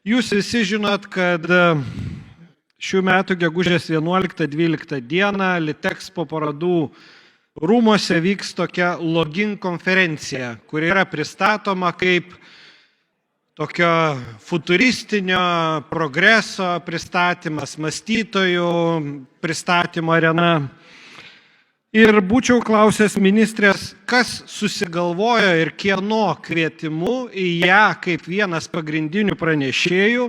Jūs visi žinot, kad šių metų gegužės 11-12 dieną Litexpo parodų rūmose vyks tokia Login konferencija, kuri yra pristatoma kaip tokio futuristinio progreso pristatymas, mąstytojų pristatymo arena. Ir būčiau klausęs ministrės, kas susigalvojo ir kieno kvietimu į ją kaip vienas pagrindinių pranešėjų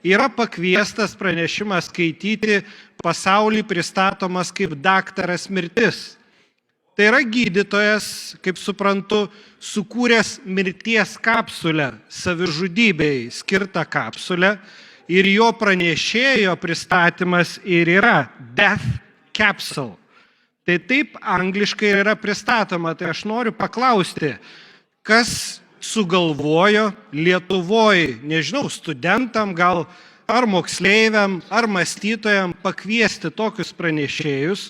yra pakviestas pranešimas skaityti pasaulį pristatomas kaip daktaras mirtis. Tai yra gydytojas, kaip suprantu, sukūręs mirties kapsulę, savižudybei skirtą kapsulę ir jo pranešėjo pristatymas ir yra Death Capsule. Tai taip angliškai yra pristatoma. Tai aš noriu paklausti, kas sugalvojo Lietuvoje, nežinau, studentam gal, ar moksleiviam, ar mąstytojam pakviesti tokius pranešėjus,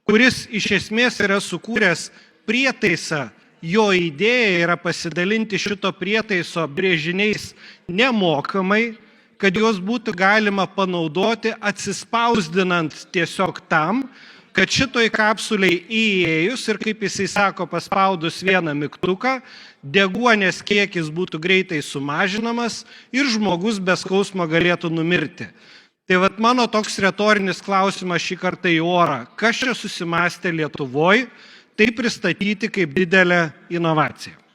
kuris iš esmės yra sukūręs prietaisą, jo idėja yra pasidalinti šito prietaiso brėžiniais nemokamai, kad juos būtų galima panaudoti atsispausdinant tiesiog tam, kad šitoj kapsuliai įėjus ir, kaip jisai sako, paspaudus vieną mygtuką, deguonies kiekis būtų greitai sumažinamas ir žmogus be skausmo galėtų numirti. Tai vat mano toks retorinis klausimas šį kartą į orą. Kas čia susimąstė Lietuvoje tai pristatyti kaip didelę inovaciją?